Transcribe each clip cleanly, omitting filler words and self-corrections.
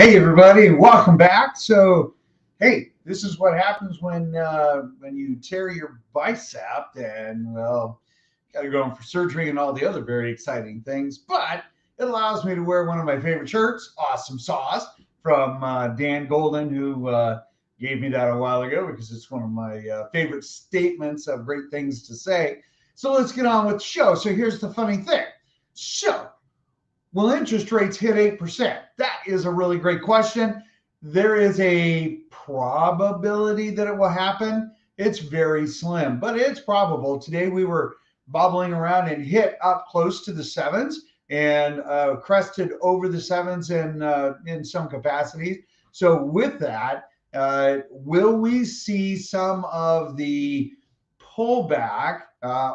Hey everybody, welcome back. So, hey, this is what happens when you tear your bicep, and well, got to go in for surgery and all the other very exciting things. But it allows me to wear one of my favorite shirts, Awesome Sauce, from Dan Golden, who gave me that a while ago because it's one of my favorite statements of great things to say. So let's get on with the show. So here's the funny thing. So will interest rates hit 8%? That is a really great question. There is a probability that it will happen. It's very slim, but it's probable. Today we were bobbling around and hit up close to the sevens and crested over the sevens in some capacities. So with that, will we see some of the pullback,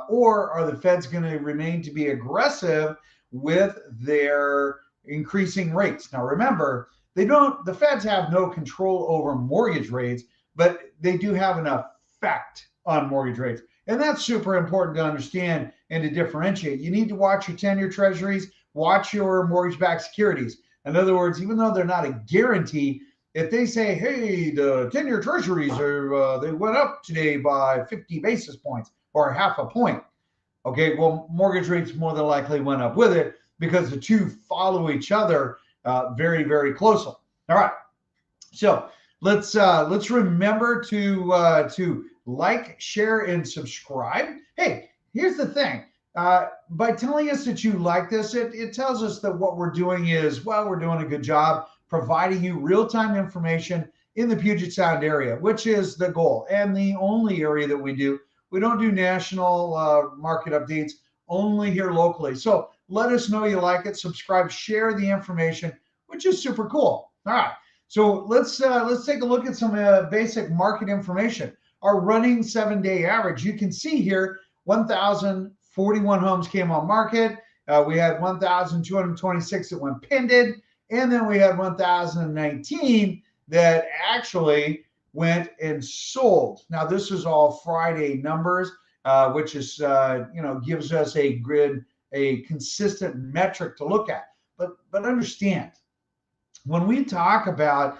or are the Feds going to remain to be aggressive with their increasing rates? Now, remember, the Feds have no control over mortgage rates, but they do have an effect on mortgage rates. And that's super important to understand and to differentiate. You need to watch your 10-year treasuries, watch your mortgage-backed securities. In other words, even though they're not a guarantee, if they say, hey, the 10-year treasuries they went up today by 50 basis points or half a point, okay, well, mortgage rates more than likely went up with it because the two follow each other very, very closely. All right, so let's remember to like, share, and subscribe. Hey, here's the thing. By telling us that you like this, it tells us that what we're doing is, well, we're doing a good job providing you real-time information in the Puget Sound area, which is the goal and the only area that we do. We don't do national market updates, only here locally. So let us know you like it, subscribe, share the information, which is super cool. All right, so let's take a look at some basic market information. Our running 7-day average, you can see here, 1,041 homes came on market. We had 1,226 that went pended, and then we had 1,019 that actually went and sold. Now, this is all Friday numbers, which is, gives us a consistent metric to look at. But understand, when we talk about,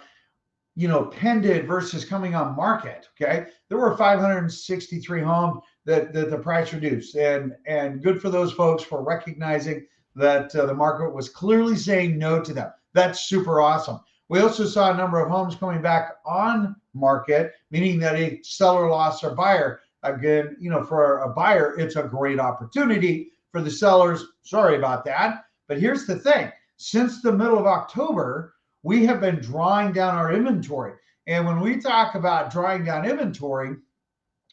pended versus coming on market, okay, there were 563 homes that the price reduced, and good for those folks for recognizing that the market was clearly saying no to them. That's super awesome. We also saw a number of homes coming back on market, meaning that a seller lost their buyer. Again, for a buyer, it's a great opportunity. For the sellers, sorry about that. But here's the thing. Since the middle of October, we have been drawing down our inventory. And when we talk about drawing down inventory,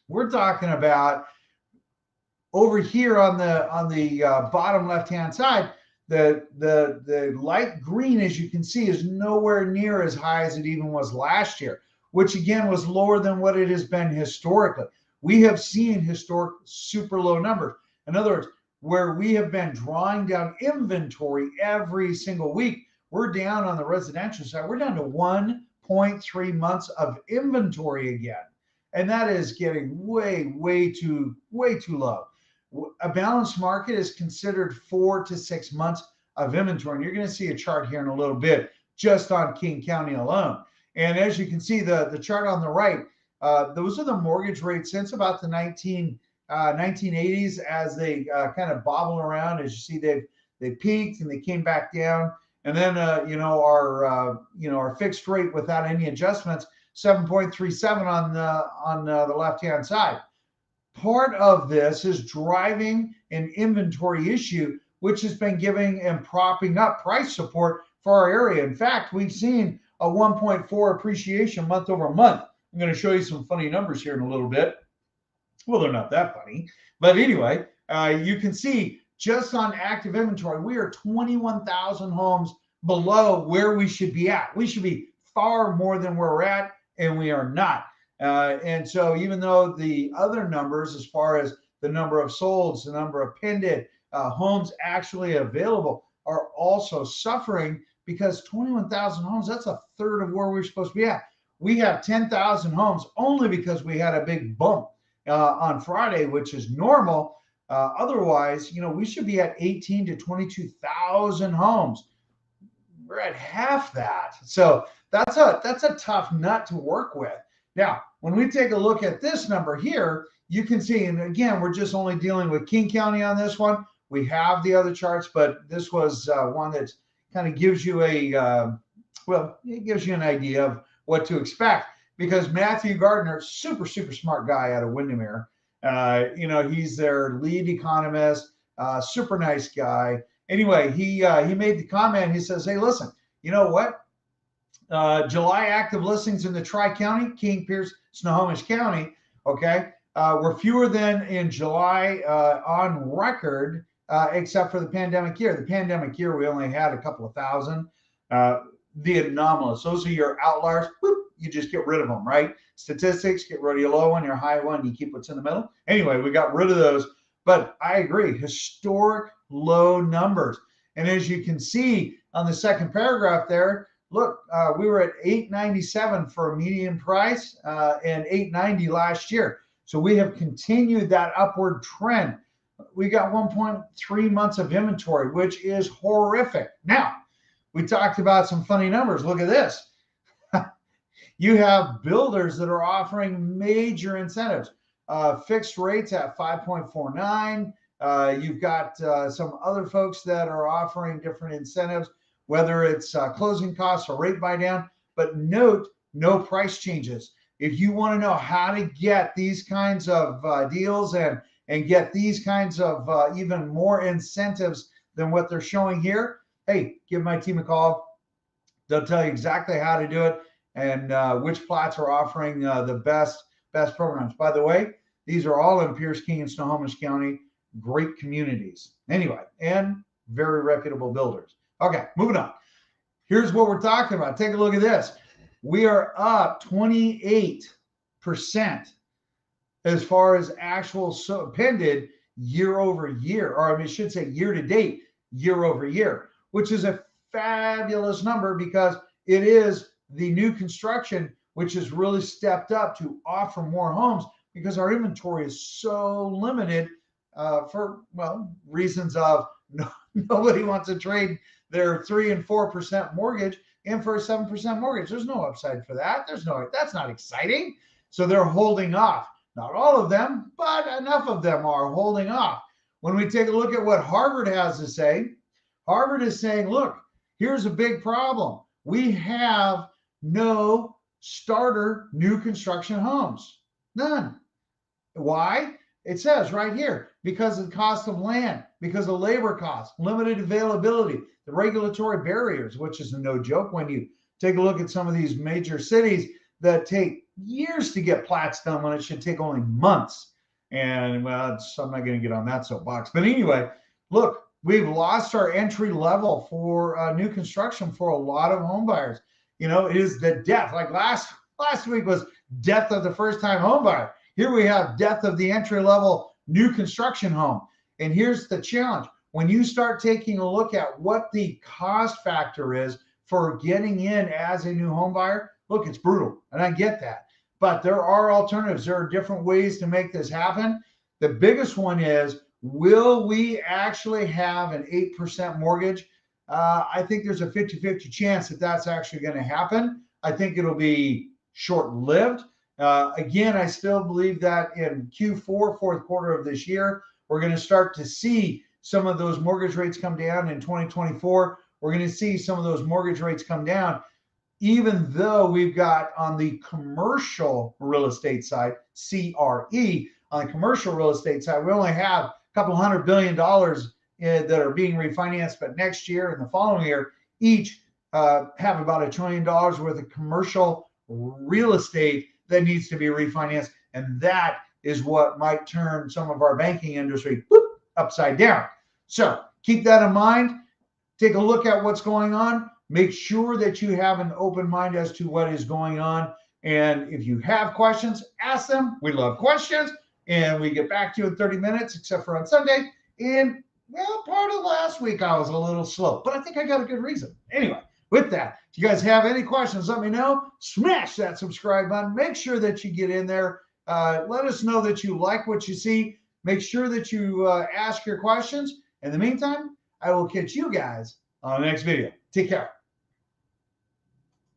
we're talking about over here on the bottom left-hand side, the light green, as you can see, is nowhere near as high as it even was last year, which again was lower than what it has been historically. We have seen historic super low numbers. In other words, where we have been drawing down inventory every single week, we're down on the residential side. We're down to 1.3 months of inventory again. And that is getting way too low. A balanced market is considered 4 to 6 months of inventory. And you're going to see a chart here in a little bit just on King County alone. And as you can see, the chart on the right, those are the mortgage rates since about the 1980s as they kind of bobble around. As you see, they peaked and they came back down. And then, our fixed rate without any adjustments, 7.37 on the left-hand side. Part of this is driving an inventory issue, which has been giving and propping up price support for our area. In fact, we've seen a 1.4 appreciation month over month. I'm going to show you some funny numbers here in a little bit. Well, they're not that funny. But anyway, you can see just on active inventory, we are 21,000 homes below where we should be at. We should be far more than where we're at, and we are not. And so even though the other numbers, as far as the number of solds, the number of pended homes actually available, are also suffering because 21,000 homes, that's a third of where we're supposed to be at. We have 10,000 homes only because we had a big bump on Friday, which is normal. Otherwise, we should be at 18 to 22,000 homes. we're at half that. So that's a tough nut to work with. Now, when we take a look at this number here, you can see, and again, we're just only dealing with King County on this one. We have the other charts, but this was one that kind of gives you it gives you an idea of what to expect, because Matthew Gardner, super smart guy out of Windermere. He's their lead economist, super nice guy. Anyway, he made the comment. He says, "Hey, listen, you know what? July active listings in the Tri-County, King, Pierce, Snohomish County, okay, were fewer than in July on record, except for the pandemic year. The pandemic year, we only had a couple of thousand. The anomalous, those are your outliers. Whoop, you just get rid of them, right? Statistics, get rid of your low one, your high one, you keep what's in the middle. Anyway, we got rid of those. But I agree, historic low numbers. And as you can see on the second paragraph there, look, we were at 897 for a median price and 890 last year. So we have continued that upward trend. We got 1.3 months of inventory, which is horrific. Now, we talked about some funny numbers. Look at this. You have builders that are offering major incentives, fixed rates at 5.49. You've got some other folks that are offering different incentives, whether it's closing costs or rate buy down. But note, no price changes. If you want to know how to get these kinds of deals and get these kinds of even more incentives than what they're showing here, hey, give my team a call. They'll tell you exactly how to do it and which plots are offering the best programs. By the way, these are all in Pierce, King, and Snohomish County. Great communities. Anyway, and very reputable builders. Okay, moving on. Here's what we're talking about. Take a look at this. We are up 28% as far as actual pended year over year, or I should say year to date, year over year, which is a fabulous number because it is the new construction, which has really stepped up to offer more homes because our inventory is so limited for, well, reasons of nobody wants to trade their 3 and 4% mortgage in for a 7% mortgage. There's no upside for that. That's not exciting. So they're holding off. Not all of them, but enough of them are holding off. When we take a look at what Harvard has to say, Harvard is saying, look, here's a big problem. We have no starter new construction homes. None. Why? It says right here, because of the cost of land, because of labor costs, limited availability, the regulatory barriers, which is no joke when you take a look at some of these major cities that take years to get plats done when it should take only months. And well, I'm not going to get on that soapbox. But anyway, look, we've lost our entry level for new construction for a lot of home buyers. You know, it is the death. Like last week was death of the first-time home buyer. Here we have death of the entry-level new construction home. And here's the challenge. When you start taking a look at what the cost factor is for getting in as a new home buyer, look, it's brutal. And I get that. But there are alternatives. There are different ways to make this happen. The biggest one is, will we actually have an 8% mortgage? I think there's a 50-50 chance that that's actually going to happen. I think it'll be short-lived. Again, I still believe that in Q4, fourth quarter of this year, we're going to start to see some of those mortgage rates come down. In 2024, we're going to see some of those mortgage rates come down, even though we've got on the commercial real estate side, CRE, on the commercial real estate side, we only have a couple $100 billion that are being refinanced, but next year and the following year, each have about $1 trillion worth of commercial real estate that needs to be refinanced. And that is what might turn some of our banking industry upside down. So keep that in mind. Take a look at what's going on. Make sure that you have an open mind as to what is going on. And if you have questions, ask them. We love questions. And we get back to you in 30 minutes, except for on Sunday. And, well, part of last week I was a little slow, but I think I got a good reason. Anyway, with that, if you guys have any questions, let me know. Smash that subscribe button. Make sure that you get in there. Let us know that you like what you see. Make sure that you ask your questions. In the meantime, I will catch you guys on the next video. Take care.